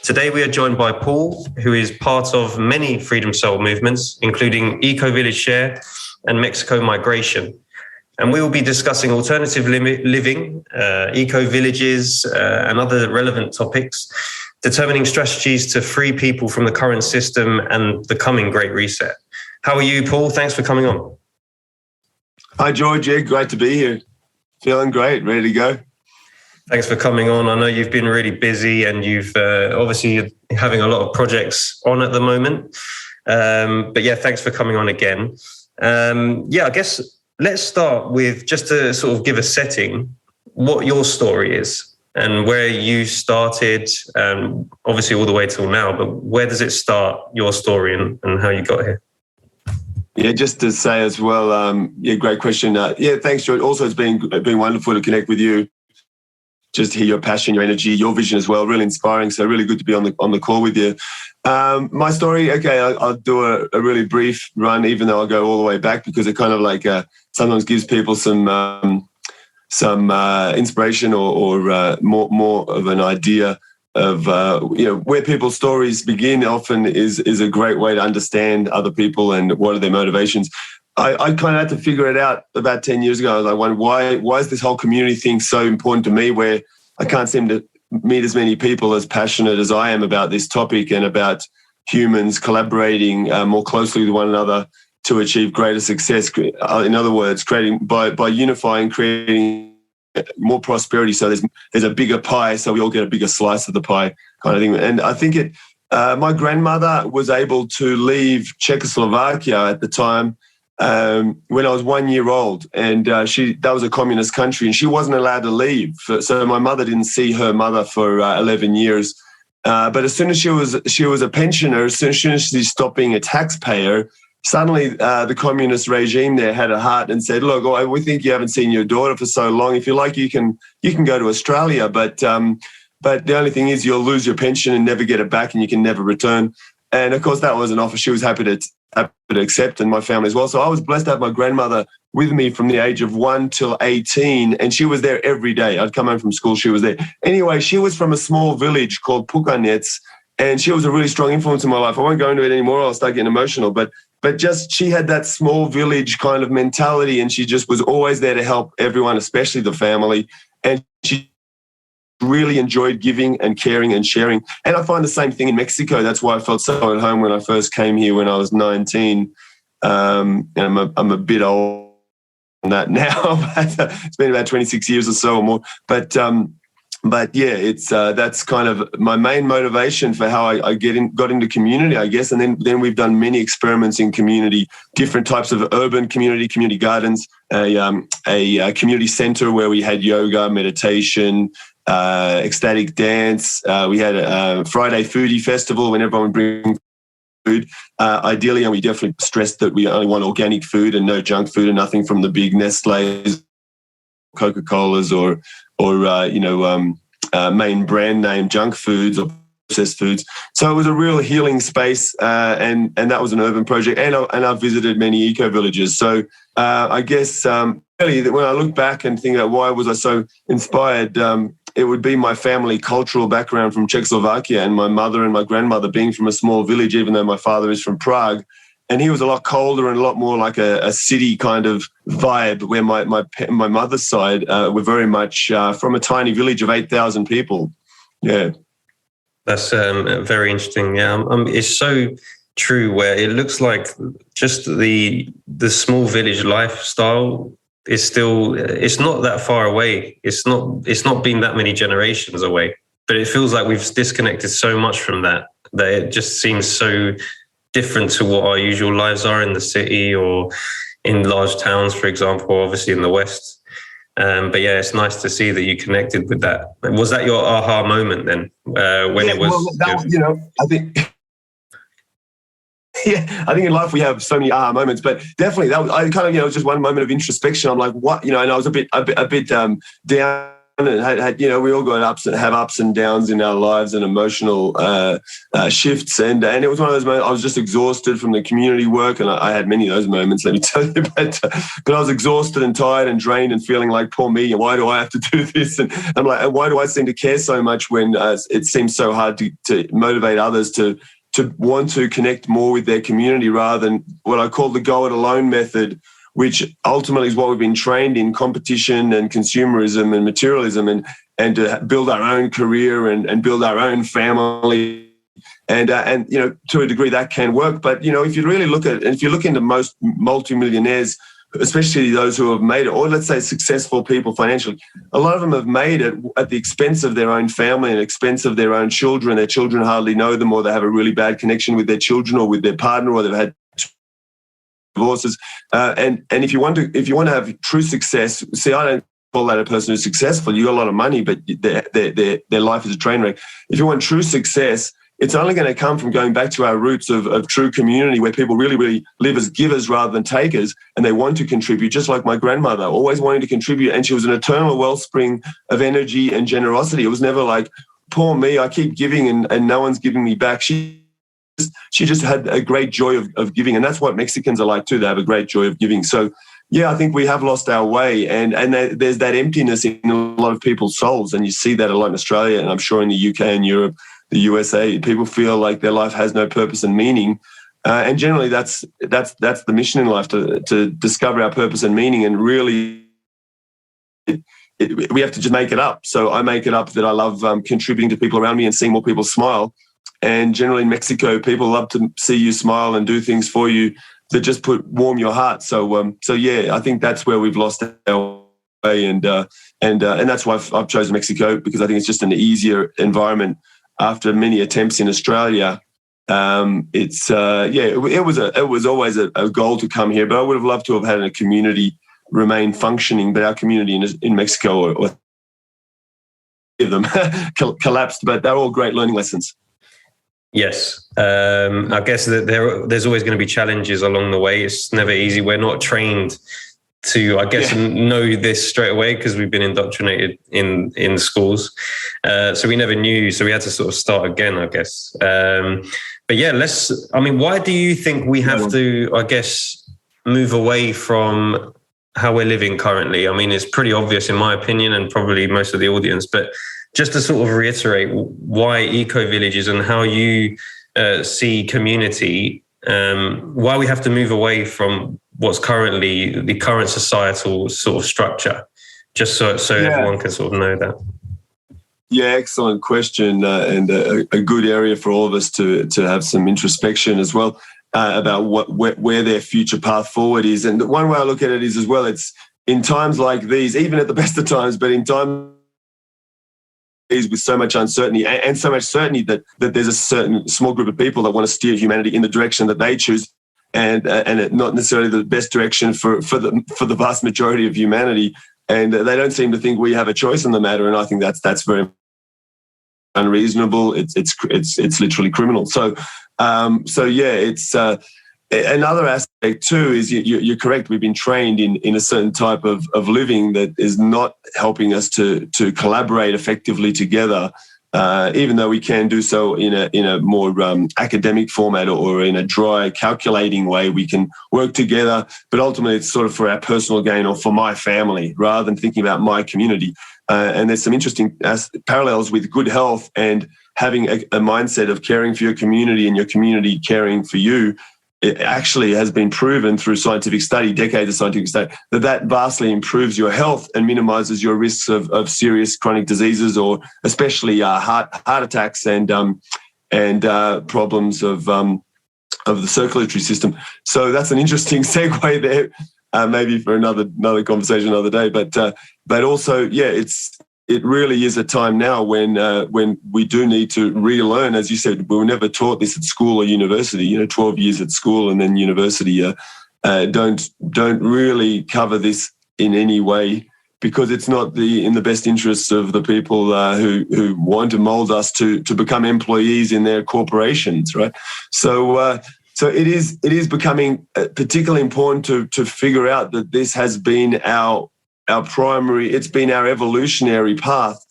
Today we are joined by Paul, who is part of many Freedom Soul movements, including Ecovillage Share and Mexico Migration. And we will be discussing alternative living, eco-villages, and other relevant topics, determining strategies to free people from the current system and the coming Great Reset. How are you, Paul? Thanks for coming on. Hi, George. Yeah, great to be here. Feeling great, ready to go. Thanks for coming on. I know you've been really busy and you've obviously having a lot of projects on at the moment. But yeah, thanks for coming on again. I guess let's start with just to sort of give a setting, what your story is and where you started, obviously all the way till now, but where does it start, your story and how you got here? Yeah, just to say as well, great question. Thanks, George. Also, it's been wonderful to connect with you. Just hear your passion, your energy, your vision as well. Really inspiring. So really good to be on the call with you. My story, I'll do a really brief run, even though I'll go all the way back because it kind of like sometimes gives people some inspiration or more of an idea of where people's stories begin. Often is a great way to understand other people and what are their motivations. I kind of had to figure it out about 10 years ago. I was like, why is this whole community thing so important to me, where I can't seem to meet as many people as passionate as I am about this topic and about humans collaborating more closely with one another to achieve greater success. In other words, creating by unifying, creating more prosperity. So there's a bigger pie, so we all get a bigger slice of the pie, kind of thing. And I think my grandmother was able to leave Czechoslovakia at the time when I was 1 year old, and that was a communist country, and she wasn't allowed to leave. So my mother didn't see her mother for 11 years. But as soon as she was a pensioner, as soon as she stopped being a taxpayer, suddenly the communist regime there had a heart and said, "Look, we think you haven't seen your daughter for so long. If you like, you can go to Australia, but the only thing is you'll lose your pension and never get it back, and you can never return." And of course, that was an offer she was happy to accept, and my family as well. So I was blessed to have my grandmother with me from the age of 1 till 18, and she was there every day. I'd come home from school, she was there. Anyway, she was from a small village called Pukanets, and she was a really strong influence in my life. I won't go into it anymore, I'll start getting emotional, but just she had that small village kind of mentality, and she just was always there to help everyone, especially the family. And she really enjoyed giving and caring and sharing. And I find the same thing in Mexico. That's why I felt so at home when I first came here when I was 19. And I'm a bit old on that now. But it's been about 26 years or so or more. But yeah, it's that's kind of my main motivation for how I got into community, I guess. And then we've done many experiments in community, different types of urban community gardens, a community center where we had yoga, meditation, ecstatic dance. We had a Friday foodie festival when everyone would bring food. Ideally, and we definitely stressed that we only want organic food and no junk food and nothing from the big Nestle's, Coca-Colas or main brand name junk foods or processed foods. So it was a real healing space, and that was an urban project. And I've visited many eco-villages. So I guess really when I look back and think about why was I so inspired, it would be my family cultural background from Czechoslovakia and my mother and my grandmother being from a small village, even though my father is from Prague. And he was a lot colder and a lot more like a city kind of vibe, where my mother's side were very much from a tiny village of 8,000 people. Yeah. That's very interesting. Yeah, it's so true where it looks like just the small village lifestyle is still, it's not that far away. It's not been that many generations away, but it feels like we've disconnected so much from that it just seems so different to what our usual lives are in the city or in large towns, for example, obviously in the West. But yeah, it's nice to see that you connected with that. Was that your aha moment then? It was? Well, I think. Yeah, I think in life we have so many aha moments, but definitely that was, I kind of, just one moment of introspection. I'm like, what, and I was a bit down we all got have ups and downs in our lives and emotional shifts. And it was one of those moments I was just exhausted from the community work. And I had many of those moments, let me tell you. But I was exhausted and tired and drained and feeling like, poor me, why do I have to do this? And I'm like, why do I seem to care so much when it seems so hard to motivate others to want to connect more with their community rather than what I call the go it alone method, which ultimately is what we've been trained in: competition and consumerism and materialism, and to build our own career and build our own family. And to a degree that can work. But, if you really if you look into most multimillionaires, especially those who have made it, or let's say successful people financially, a lot of them have made it at the expense of their own family and expense of their own children. Their children hardly know them, or they have a really bad connection with their children or with their partner, or they've had divorces. And if you want to have true success, see, I don't call that a person who's successful. You got a lot of money, but their life is a train wreck. If you want true success, it's only going to come from going back to our roots of true community, where people really, really live as givers rather than takers, and they want to contribute, just like my grandmother, always wanting to contribute. And she was an eternal wellspring of energy and generosity. It was never like, poor me, I keep giving and no one's giving me back. She just had a great joy of giving. And that's what Mexicans are like too. They have a great joy of giving. So, yeah, I think we have lost our way. And there's that emptiness in a lot of people's souls. And you see that a lot in Australia, and I'm sure in the UK and Europe, the USA. People feel like their life has no purpose and meaning. And generally that's the mission in life, to discover our purpose and meaning. And really, we have to just make it up. So I make it up that I love contributing to people around me and seeing more people smile. And generally in Mexico, people love to see you smile and do things for you that just warm your heart. So yeah, I think that's where we've lost our way, and that's why I've chosen Mexico, because I think it's just an easier environment. After many attempts in Australia, it was always a goal to come here. But I would have loved to have had a community remain functioning. But our community in Mexico, or of them collapsed. But they're all great learning lessons. Yes. I guess that there's always going to be challenges along the way. It's never easy. We're not trained to, I guess, know this straight away, because we've been indoctrinated in schools. So we never knew. So we had to sort of start again, I guess. But yeah, why do you think we have to, I guess, move away from how we're living currently? I mean, it's pretty obvious in my opinion, and probably most of the audience, but just to sort of reiterate why Ecovillages and how you see community, why we have to move away from what's currently the current societal sort of structure, just so everyone can sort of know that. Yeah, excellent question, and a good area for all of us to have some introspection as well about where their future path forward is. And one way I look at it is as well, it's in times like these, even at the best of times, but in times with so much uncertainty and so much certainty that there's a certain small group of people that want to steer humanity in the direction that they choose, and not necessarily the best direction for the vast majority of humanity. And they don't seem to think we have a choice in the matter. And I think that's very unreasonable. It's literally criminal. So yeah, it's another aspect too is you're correct. We've been trained in a certain type of living that is not helping us to collaborate effectively together, even though we can do so in a more academic format or in a dry, calculating way. We can work together, but ultimately it's sort of for our personal gain or for my family rather than thinking about my community. And there's some interesting parallels with good health and having a mindset of caring for your community and your community caring for you. It actually has been proven through scientific study, decades of scientific study, that vastly improves your health and minimizes your risks of serious chronic diseases, or especially heart attacks and problems of the circulatory system. So that's an interesting segue there, maybe for another conversation another day. But also, yeah, it really is a time now when we do need to relearn. As you said, we were never taught this at school or university. 12 years at school and then university don't really cover this in any way, because it's not in the best interests of the people who want to mold us to become employees in their corporations, right? So it is becoming particularly important to figure out that this has been our primary, it's been our evolutionary path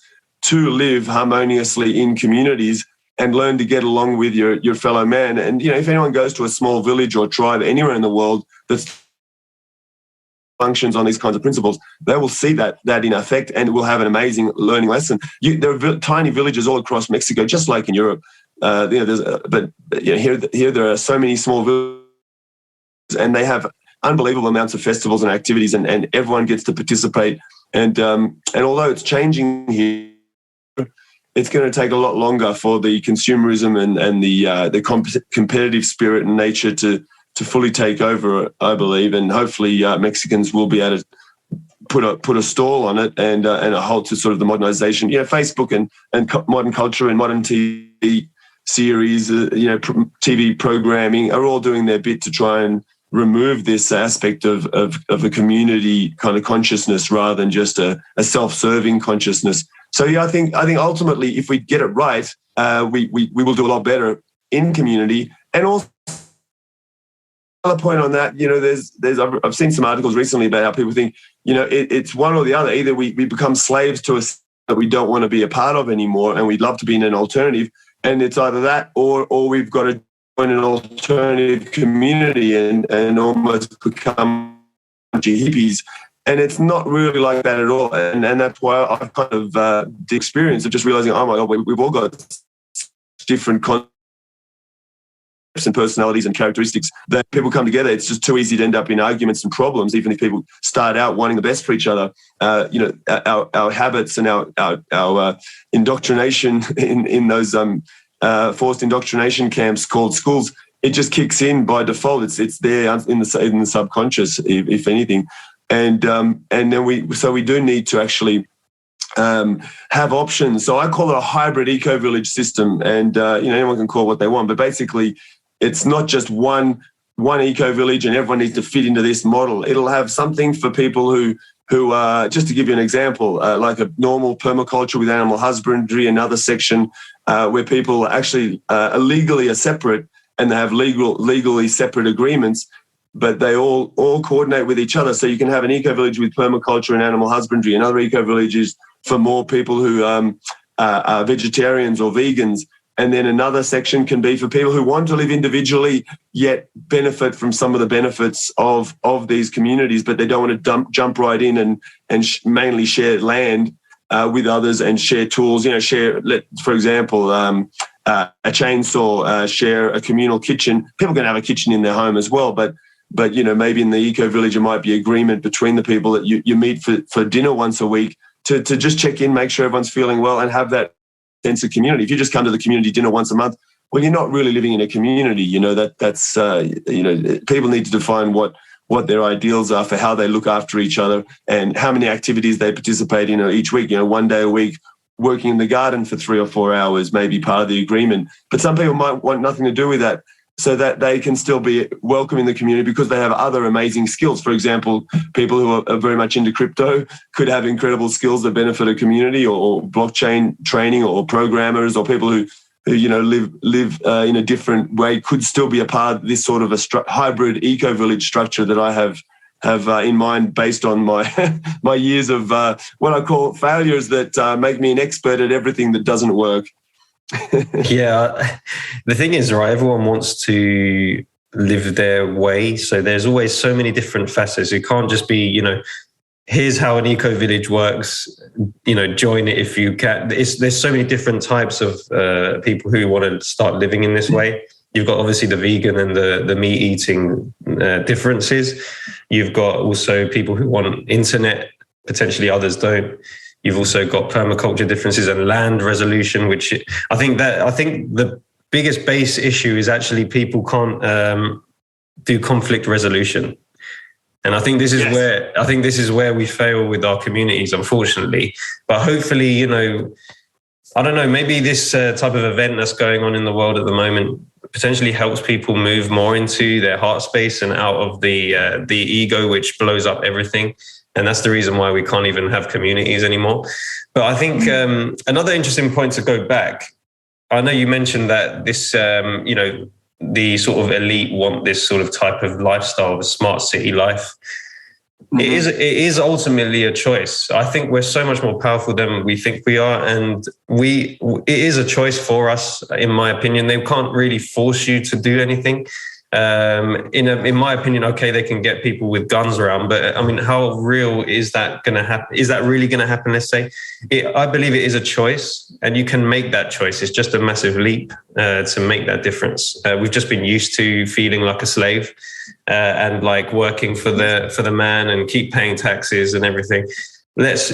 to live harmoniously in communities and learn to get along with your fellow man. And, if anyone goes to a small village or tribe anywhere in the world that functions on these kinds of principles, they will see that in effect and will have an amazing learning lesson. There are tiny villages all across Mexico, just like in Europe. Here there are so many small villages, and they have unbelievable amounts of festivals and activities, and everyone gets to participate. And although it's changing here, it's going to take a lot longer for the consumerism and the competitive spirit and nature to fully take over, I believe. And hopefully Mexicans will be able to put a stall on it and a halt to sort of the modernization. Facebook and modern culture and modern TV series, TV programming are all doing their bit to try and remove this aspect of a community kind of consciousness rather than just a self-serving consciousness. So I think ultimately, if we get it right, we will do a lot better in community. And also, another point on that, I've seen some articles recently about how people think, it's one or the other. Either we become slaves to a that we don't want to be a part of anymore, and we'd love to be in an alternative, and it's either that or we've got to join an alternative community and almost become hippies. And it's not really like that at all. And that's why I've kind of the experience of just realizing, oh my God, we've all got different concepts and personalities and characteristics that people come together. It's just too easy to end up in arguments and problems, even if people start out wanting the best for each other. Our habits and our indoctrination in those forced indoctrination camps called schools, it just kicks in by default. It's there in the subconscious, if anything. And then we do need to actually have options. So I call it a hybrid eco-village system, and anyone can call it what they want, but basically it's not just one eco-village and everyone needs to fit into this model. It'll have something for people who just to give you an example, like a normal permaculture with animal husbandry, another section where people actually legally are separate and they have legally separate agreements, but they all coordinate with each other. So you can have an eco-village with permaculture and animal husbandry. Another eco-village is for more people who are vegetarians or vegans. And then another section can be for people who want to live individually yet benefit from some of the benefits of these communities, but they don't want to jump right in and mainly share land with others and share tools. For example, a chainsaw, share a communal kitchen. People can have a kitchen in their home as well, but maybe in the eco-village, it might be agreement between the people that you meet for dinner once a week to just check in, make sure everyone's feeling well, and have that sense of community. If you just come to the community dinner once a month, well, you're not really living in a community. That's people need to define what their ideals are for how they look after each other and how many activities they participate in each week. One day a week, working in the garden for 3 or 4 hours may be part of the agreement. But some people might want nothing to do with that, so that they can still be welcome in the community because they have other amazing skills. For example, people who are very much into crypto could have incredible skills that benefit a community, or blockchain training, or programmers, or people who live in a different way could still be a part of this sort of a hybrid eco-village structure that I have in mind based on my my years of what I call failures that make me an expert at everything that doesn't work. Yeah, the thing is, right, everyone wants to live their way, so there's always so many different facets. It can't just be here's how an eco village works, join it if you can. There's so many different types of people who want to start living in this way. You've got obviously the vegan and the meat eating differences. You've got also people who want internet, potentially others don't. You've also got permaculture differences and land resolution, which I think the biggest base issue is actually people can't do conflict resolution. And I think this is where we fail with our communities, unfortunately. But hopefully, I don't know, maybe this type of event that's going on in the world at the moment potentially helps people move more into their heart space and out of the ego, which blows up everything. And that's the reason why we can't even have communities anymore. But I think another interesting point to go back, I know you mentioned that this, the sort of elite want this sort of type of lifestyle, of a smart city life. It is ultimately a choice. I think we're so much more powerful than we think we are, and it is a choice for us. In my opinion, they can't really force you to do anything. In my opinion, okay, they can get people with guns around, but I mean, how real is that going to happen? Is that really going to happen? Let's say, I believe it is a choice, and you can make that choice. It's just a massive leap to make that difference. We've just been used to feeling like a slave and like working for the man and keep paying taxes and everything. Let's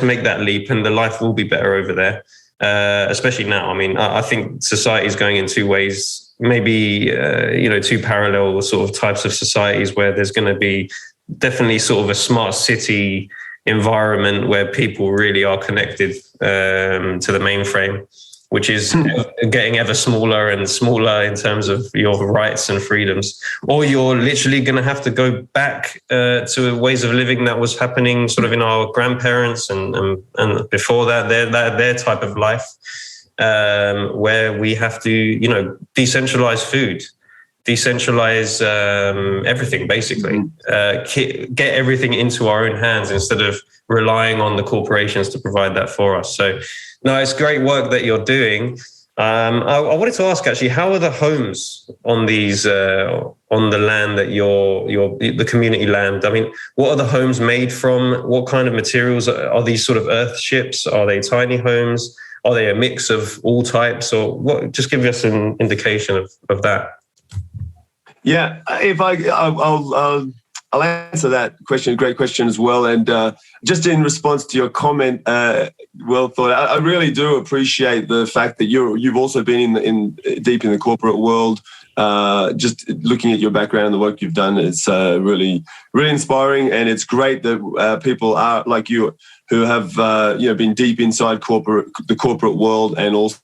make that leap, and the life will be better over there. Especially now. I mean, I think society is going in two ways. Maybe two parallel sort of types of societies where there's going to be definitely sort of a smart city environment where people really are connected to the mainframe, which is getting ever smaller and smaller in terms of your rights and freedoms. Or you're literally going to have to go back to ways of living that was happening sort of in our grandparents and before that, their type of life. Where we have to, decentralize food, decentralize everything, basically, get everything into our own hands instead of relying on the corporations to provide that for us. So, no, it's great work that you're doing. I wanted to ask, actually, how are the homes on these on the land that the community land? I mean, what are the homes made from? What kind of materials are these sort of earth ships? Are they tiny homes? Are they a mix of all types, or what? Just give us an indication of that. Yeah, if I'll answer that question. Great question as well. And just in response to your comment, well thought. I really do appreciate the fact that you've also been deep in the corporate world. Just looking at your background and the work you've done, it's really, really inspiring, and it's great that people are like you who have been deep inside the corporate world and also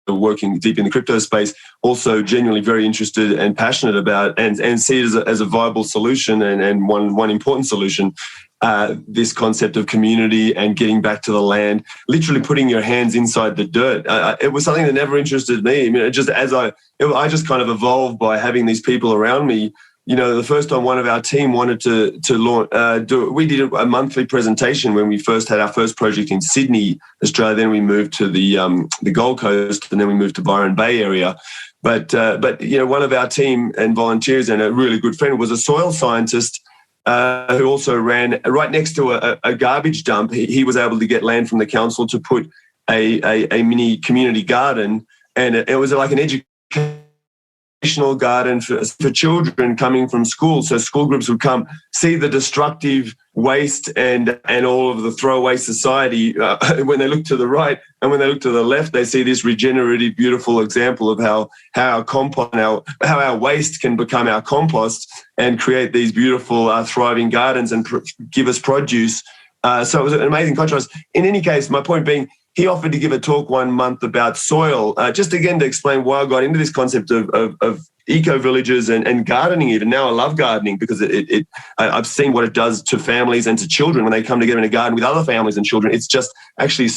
working deep in the crypto space, also genuinely very interested and passionate about and see it as a viable solution and one important solution. This concept of community and getting back to the land, literally putting your hands inside the dirt. It was something that never interested me. I mean, I just kind of evolved by having these people around me. The first time one of our team wanted to launch, we did a monthly presentation when we first had our first project in Sydney, Australia. Then we moved to the Gold Coast, and then we moved to Byron Bay area. But one of our team and volunteers and a really good friend was a soil scientist who also ran right next to a garbage dump. He was able to get land from the council to put a mini community garden, and it was like an educational garden for children coming from school. So school groups would come, see the destructive waste and all of the throwaway society when they look to the right, and when they look to the left, they see this regenerative, beautiful example of how our compost, how our waste can become our compost and create these beautiful, thriving gardens and give us produce. So it was an amazing contrast. In any case, my point being, he offered to give a talk one month about soil, just again to explain why I got into this concept of eco-villages and gardening even. Now I love gardening because I've seen what it does to families and to children when they come together in a garden with other families and children. It's just actually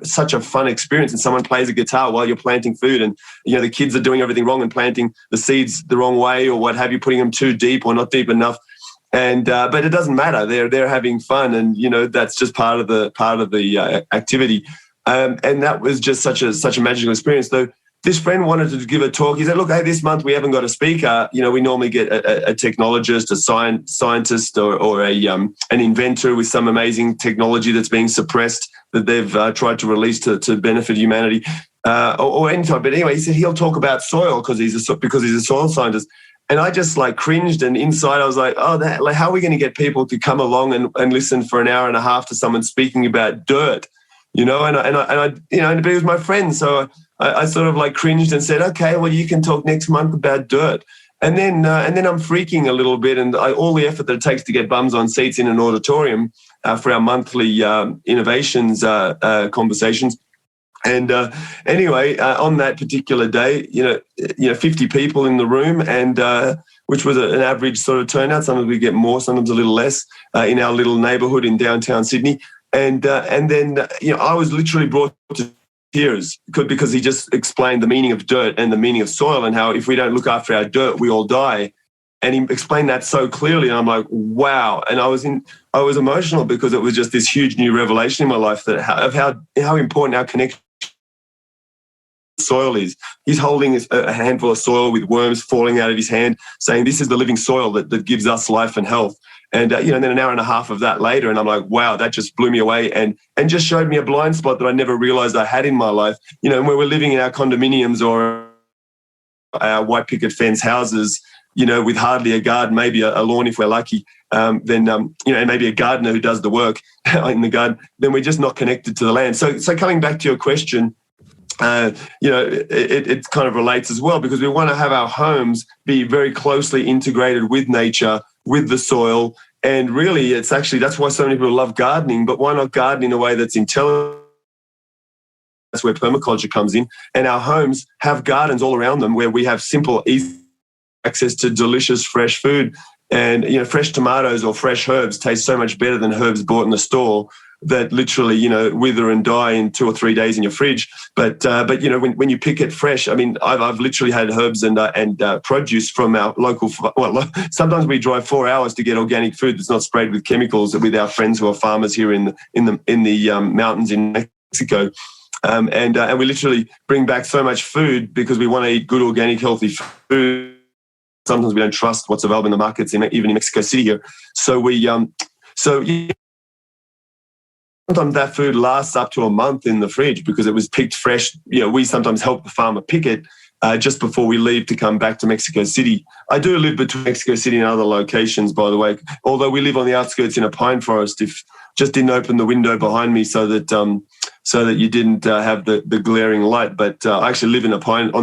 such a fun experience, and someone plays a guitar while you're planting food, and the kids are doing everything wrong and planting the seeds the wrong way or what have you, putting them too deep or not deep enough. And but it doesn't matter. They're having fun, and that's just part of the activity. And that was just such a magical experience. Though this friend wanted to give a talk. He said, "Look, hey, this month we haven't got a speaker. We normally get a technologist, a scientist, or an inventor with some amazing technology that's being suppressed that they've tried to release to benefit humanity, or any type." But anyway, he said he'll talk about soil because he's a soil scientist. And I just cringed, and inside I was like, "Oh, how are we going to get people to come along and listen for an hour and a half to someone speaking about dirt?" And I but he was my friend, so I sort of cringed and said, "Okay, well, you can talk next month about dirt." And then I'm freaking a little bit, and all the effort that it takes to get bums on seats in an auditorium for our monthly innovations conversations. And anyway, on that particular day, 50 people in the room, and which was an average sort of turnout. Sometimes we get more, sometimes a little less in our little neighbourhood in downtown Sydney. And then I was literally brought to tears because he just explained the meaning of dirt and the meaning of soil, and how if we don't look after our dirt, we all die. he explained that so clearly. And I'm like, wow. And I was emotional because it was just this huge new revelation in my life of how important our connection soil is. He's holding a handful of soil with worms falling out of his hand, saying this is the living soil that gives us life and health. And then an hour and a half of that later, and I'm like, wow, that just blew me away and just showed me a blind spot that I never realized I had in my life. When we're living in our condominiums or our white picket fence houses, with hardly a garden, maybe a lawn if we're lucky, then and maybe a gardener who does the work in the garden, then we're just not connected to the land. So coming back to your question, it kind of relates as well, because we want to have our homes be very closely integrated with nature, with the soil. And really, that's why so many people love gardening, but why not garden in a way that's intelligent? That's where permaculture comes in. And our homes have gardens all around them where we have simple, easy access to delicious, fresh food. And, fresh tomatoes or fresh herbs taste so much better than herbs bought in the store that literally, wither and die in 2 or 3 days in your fridge. But when you pick it fresh, I mean, I've literally had herbs and produce from our local. Well, sometimes we drive 4 hours to get organic food that's not sprayed with chemicals with our friends who are farmers here in the mountains in Mexico. And we literally bring back so much food because we want to eat good, organic, healthy food. Sometimes we don't trust what's available in the markets, even in Mexico City here. Sometimes that food lasts up to a month in the fridge because it was picked fresh. We sometimes help the farmer pick it just before we leave to come back to Mexico City. I do live between Mexico City and other locations, by the way, although we live on the outskirts in a pine forest. If just didn't open the window behind me so that you didn't have the glaring light. But I actually live on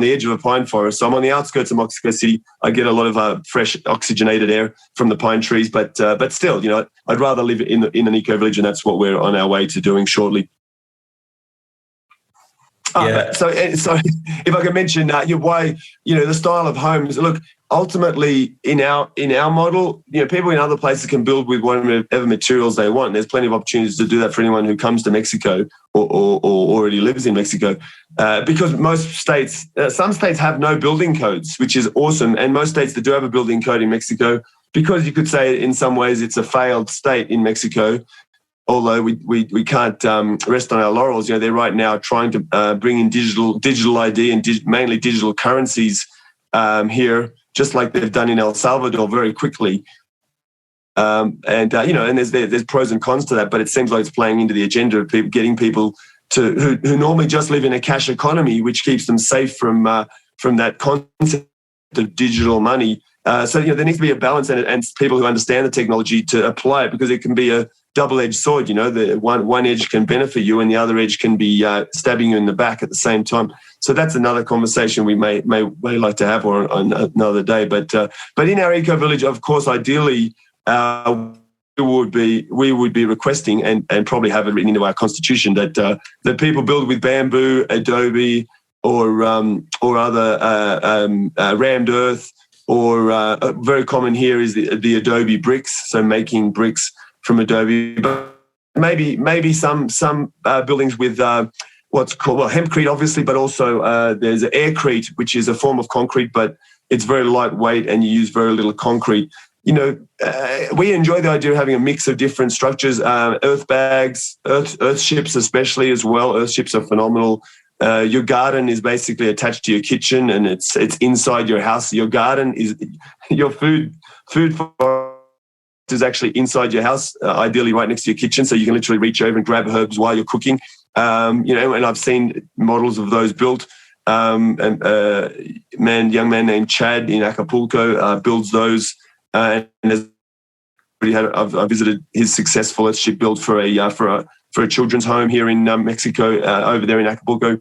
the edge of a pine forest. So I'm on the outskirts of Mexico City. I get a lot of fresh oxygenated air from the pine trees. But still, I'd rather live in an eco-village, and that's what we're on our way to doing shortly. Yeah. So if I can mention why the style of homes. Look, ultimately in our model, people in other places can build with whatever materials they want. There's plenty of opportunities to do that for anyone who comes to Mexico or already lives in Mexico, because some states have no building codes, which is awesome, and most states that do have a building code in Mexico, because you could say in some ways it's a failed state in Mexico. Although we can't rest on our laurels, they're right now trying to bring in digital ID and mainly digital currencies here, just like they've done in El Salvador very quickly. And there's pros and cons to that, but it seems like it's playing into the agenda of getting people who normally just live in a cash economy, which keeps them safe from that concept of digital money. So there needs to be a balance and people who understand the technology to apply it, because it can be a double-edged sword. The one edge can benefit you and the other edge can be stabbing you in the back at the same time. So that's another conversation we may like to have on another day. But in our eco-village, of course, ideally we would be requesting and probably have it written into our constitution that people build with bamboo, adobe, or other rammed earth, or very common here is the adobe bricks. So making bricks from adobe, but maybe some buildings with what's called hempcrete, obviously, but also there's aircrete, which is a form of concrete, but it's very lightweight and you use very little concrete. We enjoy the idea of having a mix of different structures, earth bags, earth ships especially as well. Earth ships are phenomenal. Your garden is basically attached to your kitchen and it's inside your house. Your garden is your food for is actually inside your house, ideally right next to your kitchen, so you can literally reach over and grab herbs while you're cooking. And I've seen models of those built. And young man named Chad in Acapulco builds those. And I've visited his successful ship built for a children's home here in Mexico, over there in Acapulco.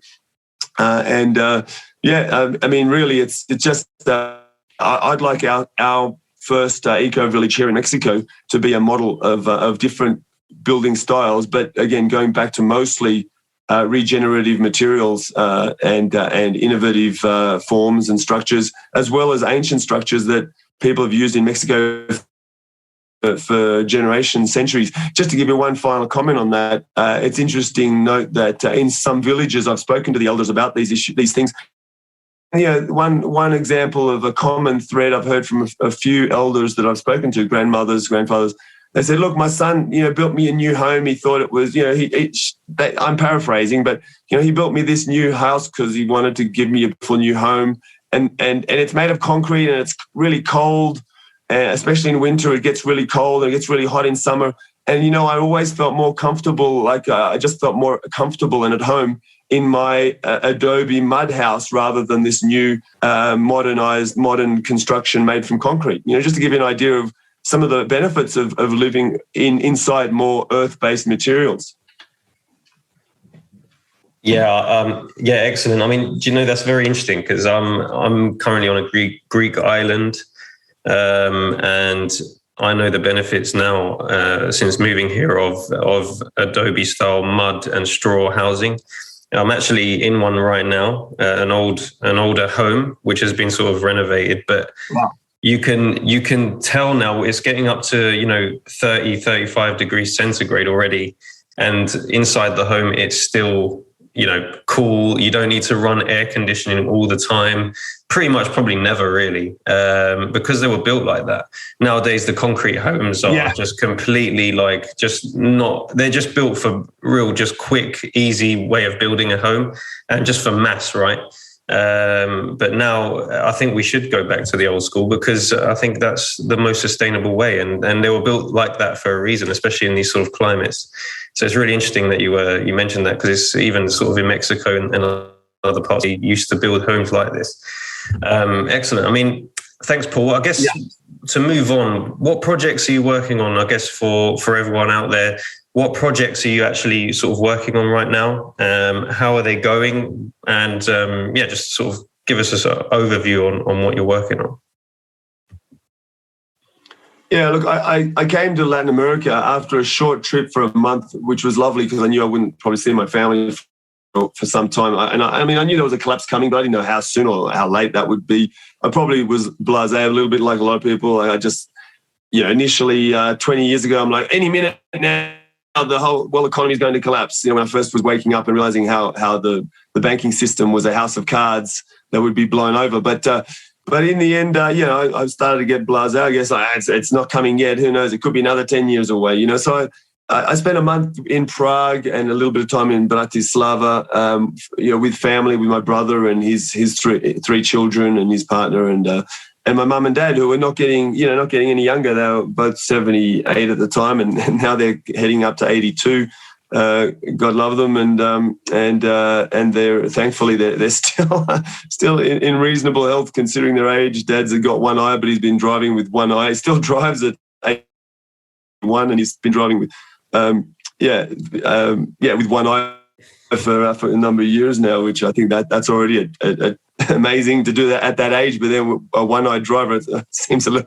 Really, it's just I'd like our first eco-village here in Mexico to be a model of different building styles, but again, going back to mostly regenerative materials and innovative forms and structures, as well as ancient structures that people have used in Mexico for generations, centuries. Just to give you one final comment on that, it's interesting to note that in some villages, I've spoken to the elders about these things, one example of a common thread I've heard from a few elders that I've spoken to, grandmothers, grandfathers. They said, "Look, my son, built me a new home. He thought it was, I'm paraphrasing, but he built me this new house because he wanted to give me a full new home, and it's made of concrete and it's really cold, especially in winter. It gets really cold and it gets really hot in summer. And I always felt more comfortable. I just felt more comfortable and at home in my adobe mud house rather than this new modern construction made from concrete. Just to give you an idea of some of the benefits of living inside more earth-based materials." Yeah, excellent. I mean, that's very interesting because I'm currently on a Greek island, and I know the benefits now since moving here of Adobe style mud and straw housing. I'm actually in one right now, an older home which has been sort of renovated, but wow. You can tell now it's getting up to 30, 35 degrees centigrade already, and inside the home it's still cool. You don't need to run air conditioning all the time. Pretty much probably never really, because they were built like that. Nowadays, the concrete homes are just completely they're just built for real, just quick, easy way of building a home and just for mass, right? But now I think we should go back to the old school because I think that's the most sustainable way. And they were built like that for a reason, especially in these sort of climates. So it's really interesting that you mentioned that because it's even sort of in Mexico and other parts they used to build homes like this. Excellent. I mean, thanks, Paul. I guess to move on, what projects are you working on? I guess for everyone out there, what projects are you actually sort of working on right now? How are they going? And just sort of give us an overview on what you're working on. Yeah, look, I came to Latin America after a short trip for a month, which was lovely because I knew I wouldn't probably see my family for some time. I knew there was a collapse coming, but I didn't know how soon or how late that would be. I probably was blasé a little bit like a lot of people. I just, initially 20 years ago, I'm like, any minute now, the whole world economy is going to collapse. When I first was waking up and realizing how the banking system was a house of cards that would be blown over. But in the end, I started to get blasé. I guess it's not coming yet. Who knows? It could be another 10 years away. So I spent a month in Prague and a little bit of time in Bratislava, with family, with my brother and his three children and his partner and my mum and dad, who were not getting any younger. They were both 78 at the time, and now they're heading up to 82. God love them, and they're thankfully they're still in reasonable health considering their age. Dad's got one eye, but he's been driving with one eye. He still drives at 81, and he's been driving with with one eye for a number of years now, which I think that's already amazing to do that at that age. But then a one-eyed driver seems I'm a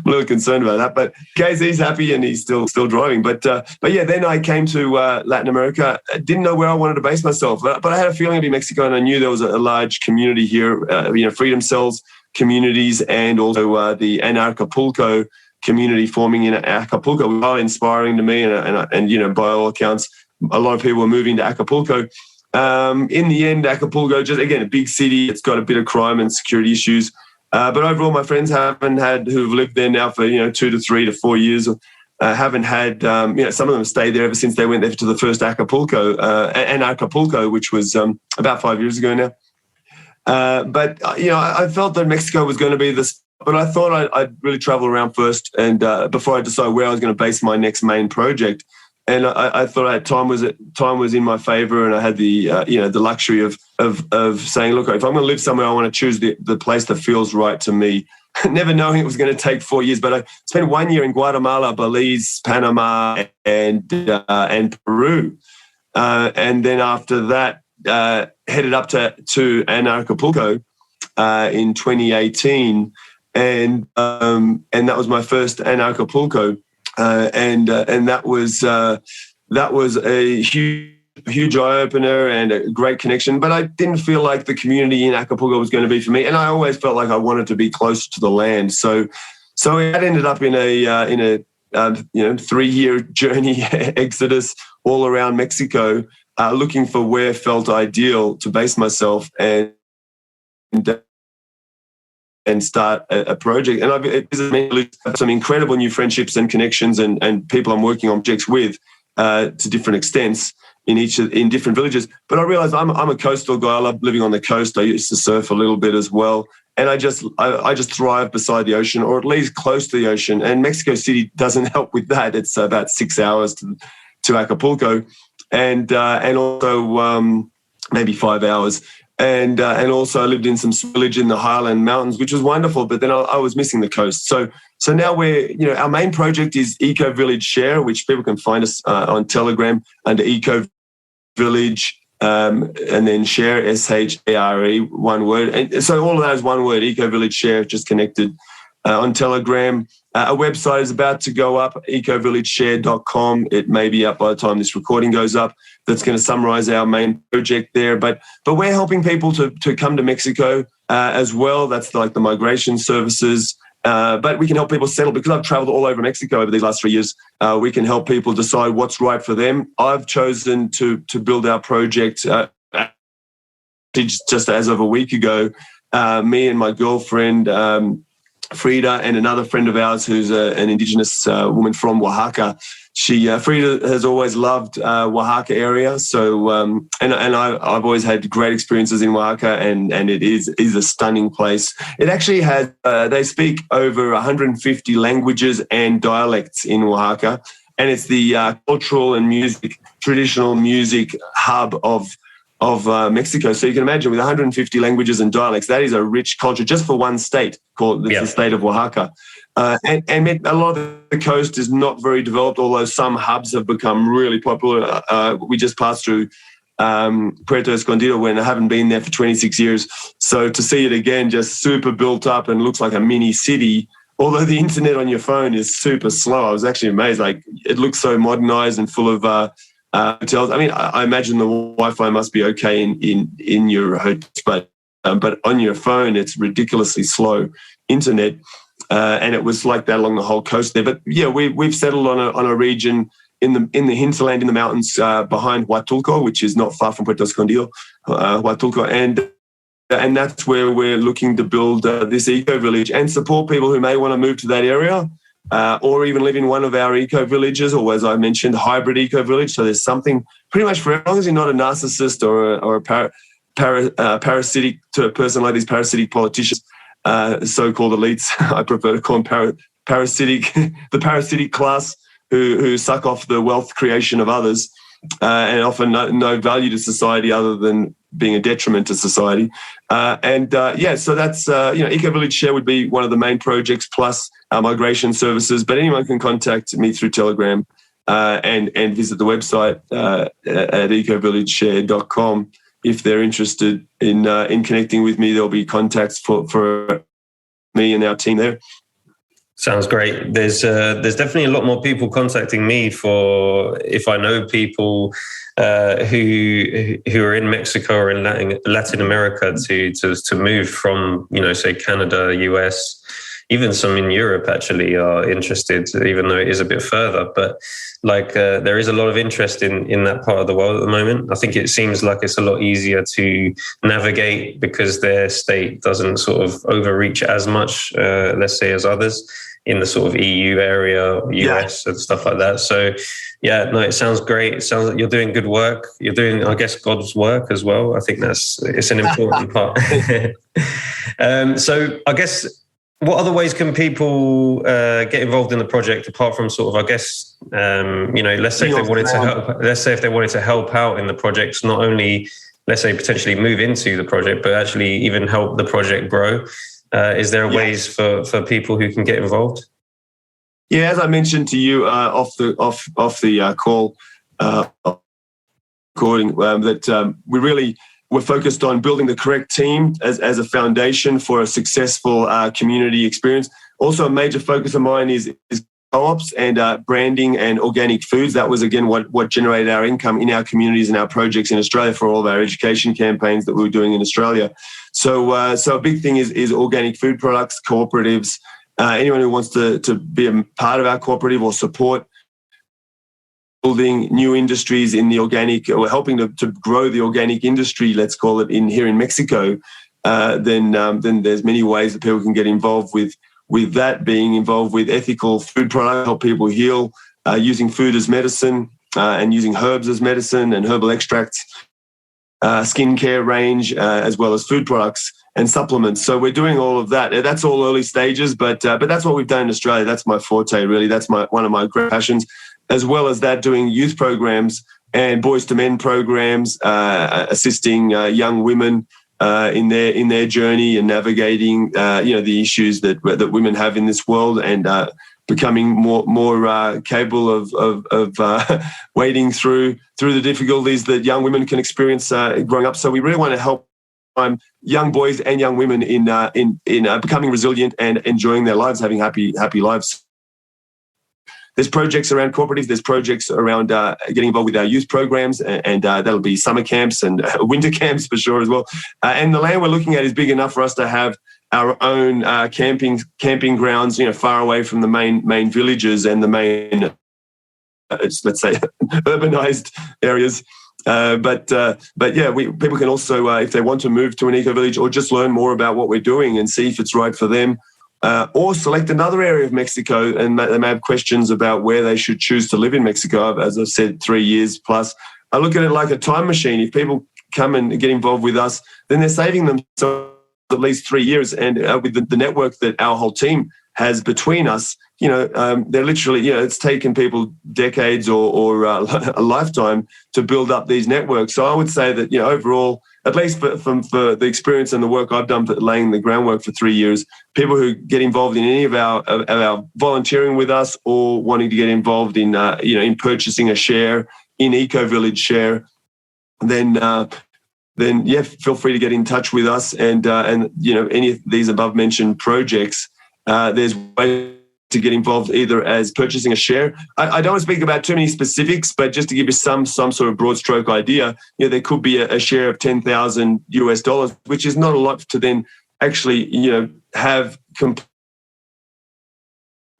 little concerned about that. But KZ's happy and he's still driving. But then I came to Latin America. I didn't know where I wanted to base myself, but I had a feeling it'd be Mexico, and I knew there was a large community here. Freedom Cells communities, and also the Anarchapulco community forming in Acapulco were inspiring to me, and by all accounts, a lot of people were moving to Acapulco. In the end, Acapulco, just again, a big city. It's got a bit of crime and security issues. But overall, my friends who've lived there now for 2 to 3 to 4 years, haven't had, some of them stayed there ever since they went there to the first Anarchapulco, which was about 5 years ago now. But I felt that Mexico was going to be this. But I thought I'd really travel around first, and before I decide where I was going to base my next main project. And I thought time was in my favor, and I had the luxury of saying, look, if I'm going to live somewhere, I want to choose the place that feels right to me. Never knowing it was going to take 4 years, but I spent 1 year in Guatemala, Belize, Panama, and Peru, and then after that, headed up to Anarchapulco in 2018, and that was my first Anarchapulco. And that was a huge eye opener and a great connection. But I didn't feel like the community in Acapulco was going to be for me, and I always felt like I wanted to be close to the land. So it ended up in a 3-year journey exodus all around Mexico, looking for where felt ideal to base myself. And and start a project. And I've visited some incredible new friendships and connections and people I'm working on projects with to different extents in different villages. But I realized I'm a coastal guy. I love living on the coast. I used to surf a little bit as well. And I just thrive beside the ocean, or at least close to the ocean. And Mexico City doesn't help with that. It's about 6 hours to Acapulco, and also maybe 5 hours. And also I lived in some village in the Highland Mountains, which was wonderful. But then I was missing the coast. So now our main project is Ecovillage Share, which people can find us on Telegram under Ecovillage, and then Share, SHARE, one word. And so all of that is one word, Ecovillage Share, just connected on Telegram. A website is about to go up, ecovillageshare.com. It may be up by the time this recording goes up. That's going to summarize our main project there. But we're helping people to come to Mexico as well. That's like the migration services. But we can help people settle, because I've traveled all over Mexico over these last 3 years. We can help people decide what's right for them. I've chosen to build our project just as of a week ago. Me and my girlfriend, Frida, and another friend of ours who's an Indigenous woman from Oaxaca. Frida has always loved Oaxaca area. So I've always had great experiences in Oaxaca, and it is a stunning place. It actually has they speak over 150 languages and dialects in Oaxaca, and it's the cultural and traditional music hub of Mexico. So you can imagine, with 150 languages and dialects, that is a rich culture just for one state called the state of Oaxaca. And a lot of the coast is not very developed, although some hubs have become really popular. We just passed through Puerto Escondido when I haven't been there for 26 years. So to see it again, just super built up and looks like a mini city, although the internet on your phone is super slow. I was actually amazed. Like, it looks so modernized and full of hotels. I mean, I imagine the Wi-Fi must be okay in your hotel, but on your phone, it's ridiculously slow internet. And it was like that along the whole coast there. But yeah, we've settled on a region in the hinterland, in the mountains behind Huatulco, which is not far from Puerto Escondido, Huatulco, and that's where we're looking to build this eco-village and support people who may want to move to that area, or even live in one of our eco-villages, or, as I mentioned, hybrid eco-village. So there's something pretty much for, as long as you're not a narcissist or a parasitic, to a person like these parasitic politicians, so-called elites. I prefer to call them parasitic, the parasitic class who suck off the wealth creation of others and offer no value to society other than being a detriment to society. So that's, Ecovillage Share would be one of the main projects, plus our migration services. But anyone can contact me through Telegram and visit the website at ecovillageshare.com. If they're interested in connecting with me, there'll be contacts for me and our team there. Sounds great. There's definitely a lot more people contacting me for if I know people who are in Mexico or in Latin America to move from, say Canada, US. Even some in Europe actually are interested, even though it is a bit further. But there is a lot of interest in that part of the world at the moment. I think it seems like it's a lot easier to navigate because their state doesn't sort of overreach as much, let's say, as others in the sort of EU area, US and stuff like that. So, it sounds great. It sounds like you're doing good work. You're doing, I guess, God's work as well. I think it's an important part. So I guess, what other ways can people get involved in the project apart from sort of, I guess, let's say if they wanted to help out in the projects, not only, let's say, potentially move into the project, but actually even help the project grow. Is there ways for people who can get involved? Yeah, as I mentioned to you off the call recording, that we're focused on building the correct team as a foundation for a successful community experience. Also, a major focus of mine is co-ops and branding and organic foods. That was, again, what generated our income in our communities and our projects in Australia for all of our education campaigns that we were doing in Australia. So a big thing is organic food products, cooperatives. Anyone who wants to be a part of our cooperative or support building new industries in the organic, or helping to grow the organic industry, let's call it, here in Mexico, then there's many ways that people can get involved with that, being involved with ethical food products, help people heal, using food as medicine, and using herbs as medicine and herbal extracts, skincare range, as well as food products and supplements. So we're doing all of that. That's all early stages, but that's what we've done in Australia. That's my forte, really. That's one of my great passions, as well as that, doing youth programs and boys to men programs, assisting young women in their journey and navigating the issues that women have in this world, and becoming more capable of wading through the difficulties that young women can experience growing up. So we really want to help young boys and young women in becoming resilient and enjoying their lives, having happy lives. There's projects around cooperatives. There's projects around getting involved with our youth programs, and that'll be summer camps and winter camps for sure as well. And the land we're looking at is big enough for us to have our own camping grounds, far away from the main villages and the main, let's say, urbanized areas. But yeah, people can also, if they want to move to an eco-village or just learn more about what we're doing and see if it's right for them, or select another area of Mexico, and they may have questions about where they should choose to live in Mexico. As I've said, 3 years plus. I look at it like a time machine. If people come and get involved with us, then they're saving themselves at least 3 years. And with the network that our whole team has between us, they're literally, it's taken people decades or a lifetime to build up these networks. So I would say that, overall, at least for the experience and the work I've done for laying the groundwork for 3 years, people who get involved in any of our volunteering with us or wanting to get involved in, in purchasing a share in Ecovillage share, then yeah, feel free to get in touch with us. And any of these above mentioned projects, there's ways to get involved either as purchasing a share. I don't want to speak about too many specifics, but just to give you some sort of broad stroke idea, there could be a share of $10,000, which is not a lot to then actually, have complete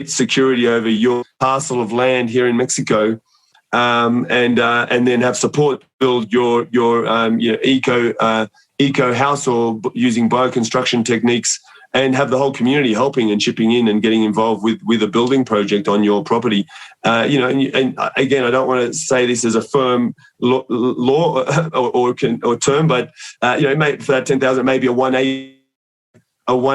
security over your parcel of land here in Mexico, and then have support build your eco house or using bioconstruction techniques, and have the whole community helping and chipping in and getting involved with a building project on your property. And again, I don't want to say this as a firm law or term, but for that 10,000, maybe a 1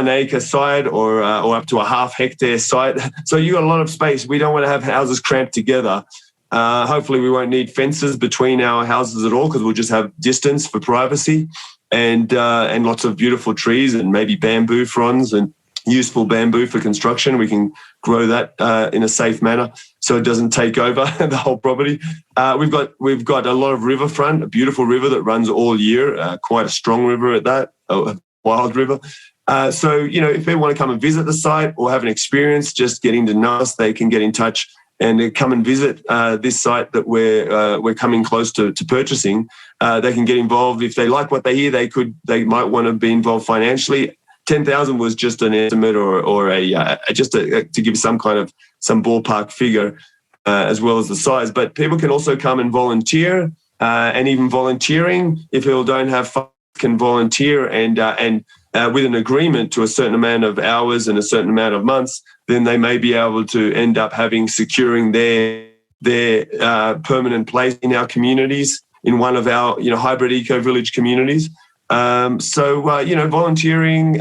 acre site or up to a half hectare site. So you got a lot of space. We don't want to have houses cramped together. Hopefully we won't need fences between our houses at all, because we'll just have distance for privacy. And lots of beautiful trees and maybe bamboo fronds and useful bamboo for construction. We can grow that in a safe manner so it doesn't take over the whole property. We've got a lot of riverfront, a beautiful river that runs all year, quite a strong river at that, a wild river. So if they want to come and visit the site or have an experience just getting to know us, they can get in touch and come and visit this site that we're coming close to purchasing. They can get involved if they like what they hear. They might want to be involved financially. 10,000 was just an estimate or to give some ballpark figure, as well as the size. But people can also come and volunteer, and even volunteering, if people don't have funds, can volunteer and with an agreement to a certain amount of hours and a certain amount of months, then they may be able to end up securing their permanent place in our communities, in one of our hybrid eco-village communities. So volunteering,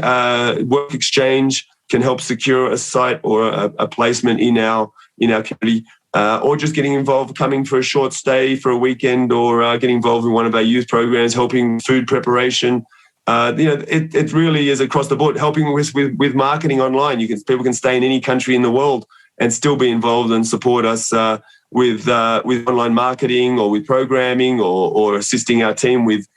work exchange can help secure a site or a placement in our community, or just getting involved, coming for a short stay for a weekend, or getting involved in one of our youth programs, helping food preparation. It really is across the board, helping with marketing online. People can stay in any country in the world and still be involved and support us with online marketing or with programming or assisting our team with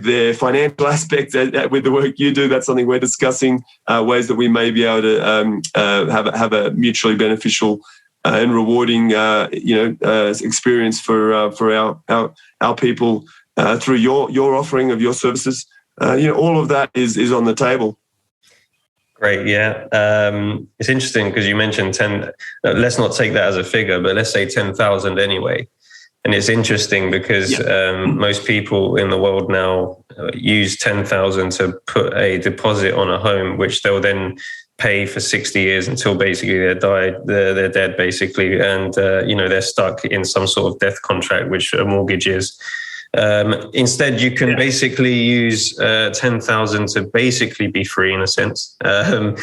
their financial aspects. With the work you do, that's something we're discussing, ways that we may be able to have a mutually beneficial and rewarding experience for our people through your offering of your services. All of that is on the table. Great, yeah. It's interesting because you mentioned 10. Let's not take that as a figure, but let's say 10,000 anyway. And it's interesting because most people in the world now use 10,000 to put a deposit on a home, which they'll then pay for 60 years until basically they're dead basically, and they're stuck in some sort of death contract, which a mortgage is. Instead, you can basically use 10,000 to basically be free in a sense, and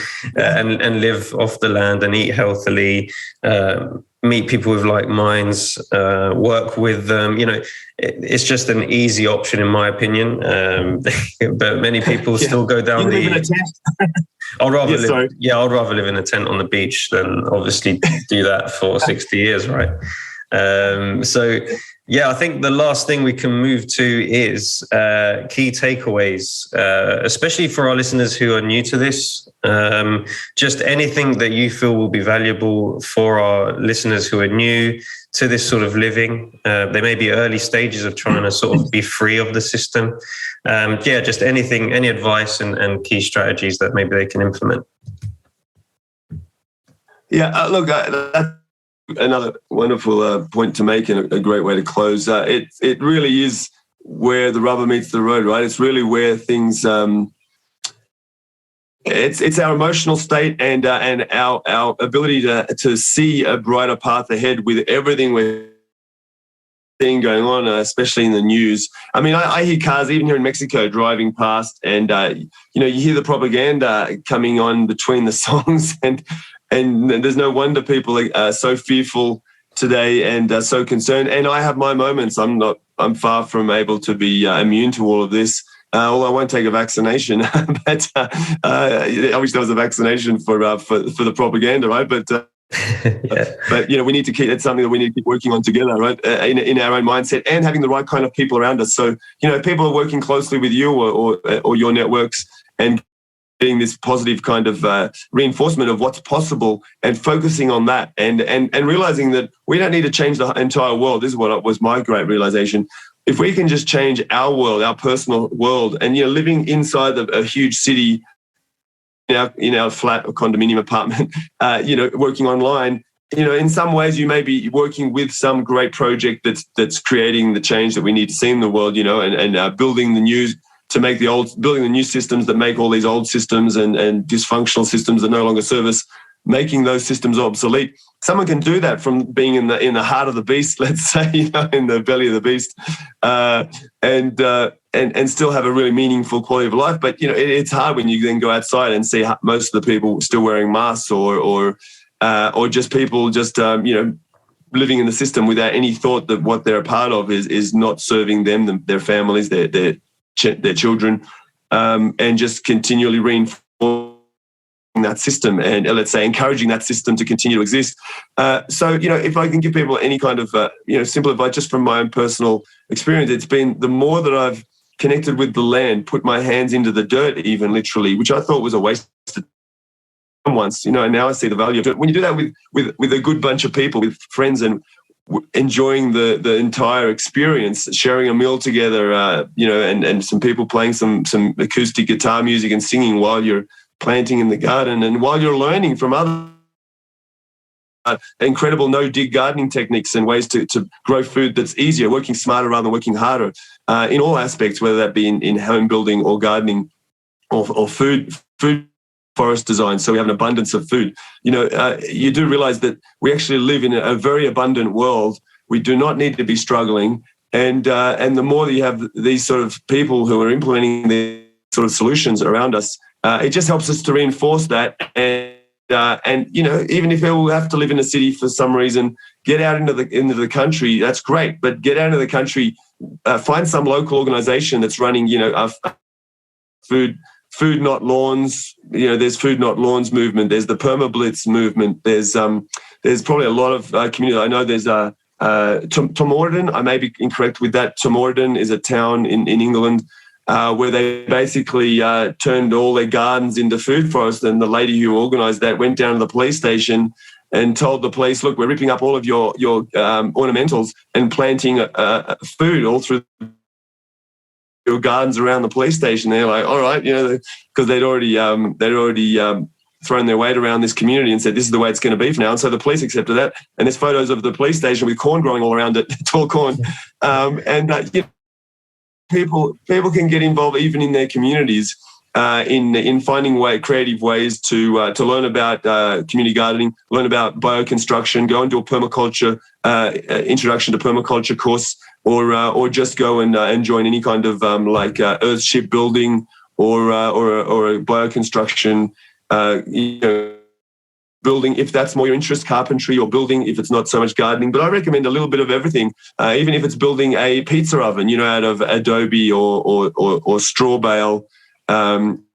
live off the land and eat healthily, meet people with like minds, work with them. It's just an easy option in my opinion. But many people still go down you live in a tent. I'd rather live in a tent on the beach than obviously do that for 60 years, right? I think the last thing we can move to is key takeaways, especially for our listeners who are new to this. Just anything that you feel will be valuable for our listeners who are new to this sort of living. They may be early stages of trying to sort of be free of the system. Just anything, any advice and key strategies that maybe they can implement. That's another wonderful point to make and a great way to close. It really is where the rubber meets the road, right? It's really where things. It's our emotional state and our ability to see a brighter path ahead with everything we're seeing going on, especially in the news. I mean, I hear cars even here in Mexico driving past, and you hear the propaganda coming on between the songs and there's no wonder people are so fearful today and so concerned. And I have my moments. I'm far from able to be immune to all of this. Although I won't take a vaccination, but I wish there was a vaccination for the propaganda, right? But but we need to keep. It's something that we need to keep working on together, right? In our own mindset and having the right kind of people around us. So if people are working closely with you or your networks and getting this positive kind of reinforcement of what's possible and focusing on that and realizing that we don't need to change the entire world. This is what was my great realization. If we can just change our world, our personal world, and living inside of a huge city in our flat or condominium apartment, working online, in some ways you may be working with some great project that's creating the change that we need to see in the world, and building the new systems that make all these old systems and dysfunctional systems that no longer serve us, making those systems obsolete. Someone can do that from being in the heart of the beast, let's say, in the belly of the beast, and still have a really meaningful quality of life. But it's hard when you then go outside and see most of the people still wearing masks or just people just living in the system without any thought that what they're a part of is not serving them, their families, their children, and just continually reinforcing that system and, let's say, encouraging that system to continue to exist. So if I can give people any kind of simple advice just from my own personal experience, it's been the more that I've connected with the land, put my hands into the dirt even literally, which I thought was a waste of time once, and now I see the value of it. When you do that with a good bunch of people, with friends and enjoying the entire experience, sharing a meal together, and some people playing some acoustic guitar music and singing while you're planting in the garden and while you're learning from other incredible no-dig gardening techniques and ways to grow food that's easier, working smarter rather than working harder in all aspects, whether that be in home building or gardening or food forest design, so we have an abundance of food. You do realize that we actually live in a very abundant world. We do not need to be struggling, and the more that you have these sort of people who are implementing these sort of solutions around us, it just helps us to reinforce that. And even if you have to live in a city for some reason, get out into the country. That's great, but get out into the country. Find some local organisation that's running, Food Not Lawns. There's Food Not Lawns movement. There's the Permablitz movement. There's probably a lot of community. I know there's Tomorden. I may be incorrect with that. Tomorden is a town in England where they basically turned all their gardens into food forests. And the lady who organised that went down to the police station and told the police, "Look, we're ripping up all of your ornamentals and planting food all through your gardens around the police station." They're like, "All right," because they'd already thrown their weight around this community and said, "This is the way it's going to be for now." And so the police accepted that. And there's photos of the police station with corn growing all around it, tall corn, people can get involved even in their communities in finding creative ways to learn about community gardening, learn about bioconstruction, go and do a permaculture introduction to permaculture course, or just go and join any kind of earthship building or a bioconstruction building, if that's more your interest, carpentry or building, if it's not so much gardening. But I recommend a little bit of everything, even if it's building a pizza oven, out of adobe or straw bale,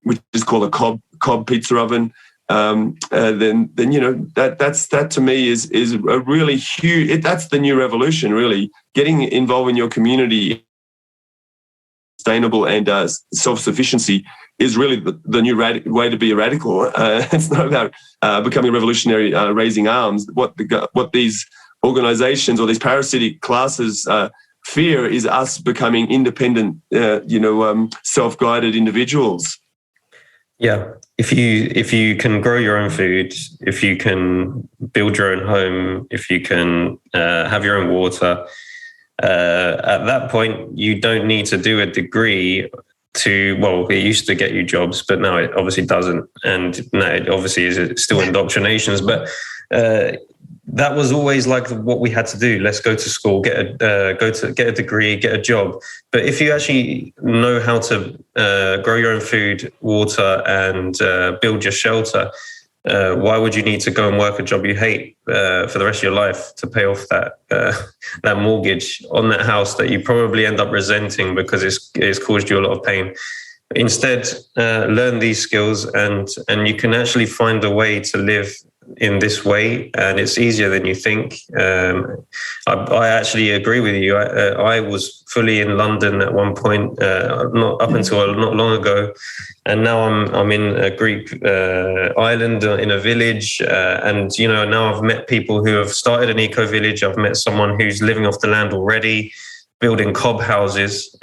which is called a cob pizza oven. Then that to me is a really huge. That's the new revolution, really. Getting involved in your community, sustainable and self-sufficiency is really the new way to be a radical. It's not about becoming revolutionary, raising arms. What these organizations or these parasitic classes fear is us becoming independent, self-guided individuals. Yeah, if you can grow your own food, if you can build your own home, if you can have your own water, at that point you don't need to do a degree it used to get you jobs, but now it obviously doesn't, and now it obviously is still indoctrinations. But that was always like what we had to do. Let's go to school, get a degree, get a job. But if you actually know how to grow your own food, water, and build your shelter, why would you need to go and work a job you hate for the rest of your life to pay off that mortgage on that house that you probably end up resenting because it's caused you a lot of pain? Instead, learn these skills and you can actually find a way to live in this way, and it's easier than you think. I actually agree with you. I was fully in London at one point, not up until not long ago, and now I'm in a Greek island in a village, and now I've met people who have started an eco-village. I've met someone who's living off the land already, building cob houses.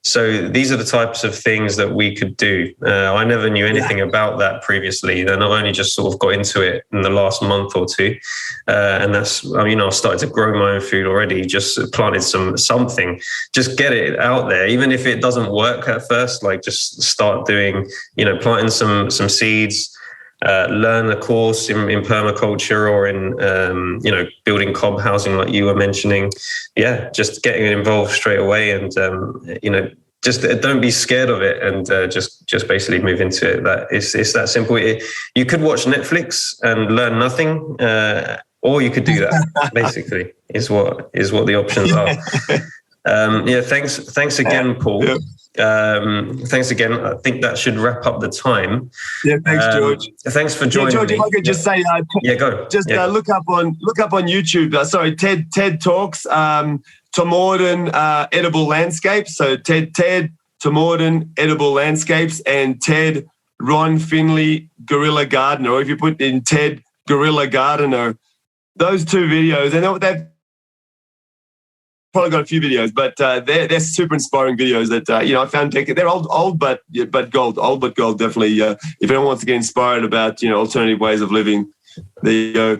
So these are the types of things that we could do. I never knew anything about that previously. Then I've only just sort of got into it in the last month or two. And that's, I've started to grow my own food already, just planted something, just get it out there. Even if it doesn't work at first, like just start doing, planting some seeds, learn a course in permaculture or in, building cob housing like you were mentioning. Yeah, just getting involved straight away and, just don't be scared of it and just basically move into it. It's that simple. You could watch Netflix and learn nothing, or you could do that, basically, is what the options are. Thanks again, Paul. Yeah. Thanks again. I think that should wrap up the time. Yeah, thanks, George. Thanks for joining George, me. if I could just say, go. Just look up on YouTube. TED Talks, Tomorden Edible Landscapes. So TED Tomorden Edible Landscapes and TED Ron Finley Guerrilla Gardener. Or if you put in TED Guerrilla Gardener, those two videos, and they've probably got a few videos, but they're super inspiring videos that I found. They're old but gold. Definitely, if anyone wants to get inspired about alternative ways of living, there you go.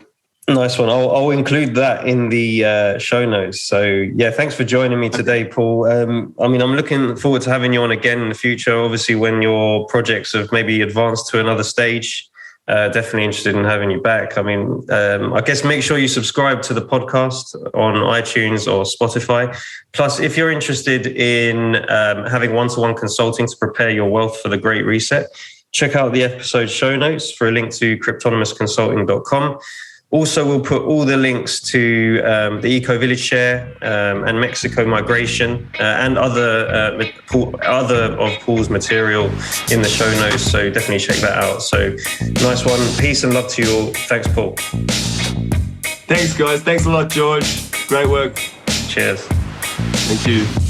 Nice one. I'll include that in the show notes. So yeah, thanks for joining me today, Paul. I'm looking forward to having you on again in the future. Obviously, when your projects have maybe advanced to another stage. Definitely interested in having you back. I guess make sure you subscribe to the podcast on iTunes or Spotify. Plus, if you're interested in having one-to-one consulting to prepare your wealth for the Great Reset, check out the episode show notes for a link to cryptonimousconsulting.com. Also, we'll put all the links to the Ecovillage share and Mexico migration and other of Paul's material in the show notes. So definitely check that out. So nice one. Peace and love to you all. Thanks, Paul. Thanks, guys. Thanks a lot, George. Great work. Cheers. Thank you.